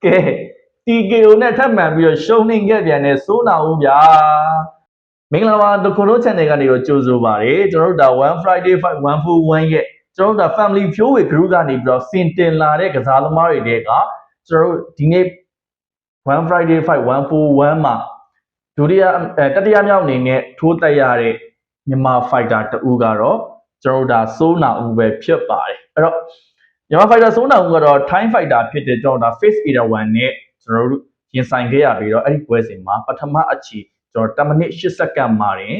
ကဲ TKO နဲ့ထပ်မံပြီးတော့ရှုံးနေခဲ့ပြန်တဲ့စိုးနာဦးဗျာမင်္ဂလာပါတခုတို့ channel ကနေတော့ကြိုဆိုပါတယ်ကျွန်တော်တို့ဒါ1 Friday Fight 141ရဲ့ကျွန်တော်တို့ဒါ Family Fury Group ကနေပြီးတော့စင်တင်လာတဲ့ကစားသမားတွေတွေကကျွန်တော်တို့ဒီနေ့1 Friday Fight 141မှာဒုတိယတတိယမြောက်အနေနဲ့ထိုးတက်ရတဲ့မြန်မာ fighter တဦးကတော့ကျွန်တော်တို့ဒါစိုးနာဦးပဲဖြစ်ပါတယ်အဲ့တော့မြန်မာ fighter စိုးနာဦးကတော့ Thai fighter ဖြစ်တဲ့ကျွန်တော်ဒါ Face Era 1နဲ့ကျွန်တော်တို့ရင်ဆိုင်ခဲ့ရပြီးတော့အဲ့ဒီပွဲစဉ်မှာပထမအချီကျွန်တော်10မိနစ်8စက္ကန့်မှာတင်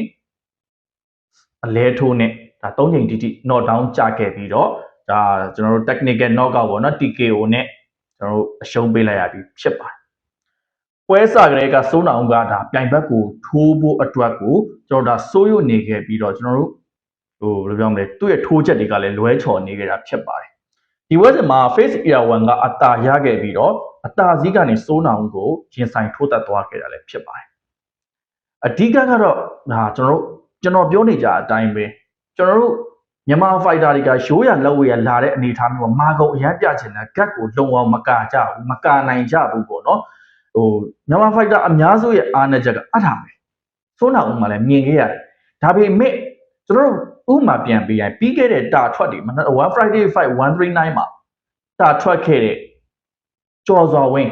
အလဲထိုးနဲ့ဒါ3ချိန်တိတိ knock down ကျခဲ့ပြီးတော့ဒါကျွန်တော်တို့ technical knockout ပေါ့နော် TKO နဲ့ကျွန်တော်တို့အရှုံးပေးလိုက်ရပြီးဖြစ်ပါတယ်ပွဲစာကလေးကစိုးနာဦးကဒါပြိုင်ဘက်ကိုထိုးဖို့အတွက်ကိုကျွန်တော်ဒါစိုးရွနေခဲ့ပြီးတော့ကျွန်တော်တို့ဘယ်လိုပြောမလဲသူ့ရဲ့ထိုးချက်တွေကလည်းလွဲချော်နေခဲ့တာဖြစ်ပါတယ်ဒီပွဲစဉ်မှာ Face Era 1ကအတာရခဲ့ပြီးတော့အတာစည်းကနေစိုးနာဦးကိုရင်ဆိုင်ထိုးတက်သွားခဲ့တာလည်းဖြစ်ပါတယ်အဓိကကတော့ဒါကျွန်တော်ပြောနေကြအတိုင်းပဲကျွန်တော်တို့မြန်မာ fighter တွေကရိုးရလက်ဝဲရလာတဲ့အနေအထားမျိုးမှာမာကုံအရန်ပြချင်တဲ့ gap ကိုလုံအောင်မကာကြဘူးမကာနိုင်ကြဘူးပေါ့နော်မြန်မာ fighter အများစုရဲ့အားနည်းချက်ကအထားပဲစိုးနာဦးမှလည်းမြင်ခဲ့ရတယ်ဒါပေမဲ့ကျွန်တော်တို့ဥမာပြန်ပေးရင်ပြီးခဲ့တဲ့တာထွက်တွေ1 Friday Fight 139မှာတာထွက်ခဲ့တဲ့ကျော်စွာဝင်း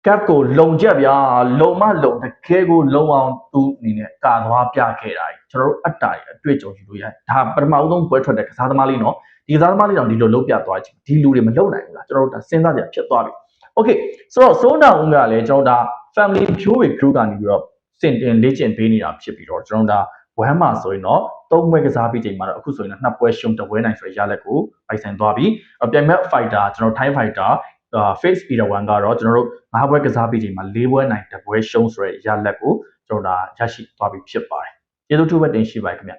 gap ကိုလုံချက်ဗျာလုံမလုံတကယ်ကိုလုံအောင်သူအနေနဲ့ကာသွားပြခဲ့တာကျွန်တော်တို့အတားရအတွေ့အကြုံယူလို့ရတယ်ဒါပထမဦးဆုံးပွဲထွက်တဲ့ကစားသမားလေးနော်ဒီကစားသမားလေးတောင်ဒီလိုလုပ်ပြသွားချင်ဒီလူတွေမလုပ်နိုင်ဘူးလားကျွန်တော်တို့ဒါစဉ်းစားကြဖြစ်သွားပြီ okay ဆိုတော့စိုးနာဦးကလည်းကျွန်တော်ဒါ Family Fury Group ကနေပြီးတော့စင်တင်လေ့ကျင့်ပေးနေတာဖြစ်ပြီးတော့ကျွန်တော်ဒါဝမ်းမှာဆိုရင်တော့3ပွဲကစားပြီးချိန်မှာတော့အခုဆိုရင်တော့2ပွဲရှုံး1ပွဲနိုင်ဆိုရလက်ကိုပိုင်ဆိုင်သွားပြီပြိုင်မဲ့ fighter ကျွန်တော် Thai fighter Face Era 1ကတော့ကျွန်တော်တို့5ပွဲကစားပြီးချိန်မှာ4ပွဲနိုင်1ပွဲရှုံးဆိုရလက်ကိုကျွန်တော်ဒါရရှိသွားပြီဖြစ်ပါတယ်ကျေးဇူးတူပဲတင်ရှိပါခင်ဗျ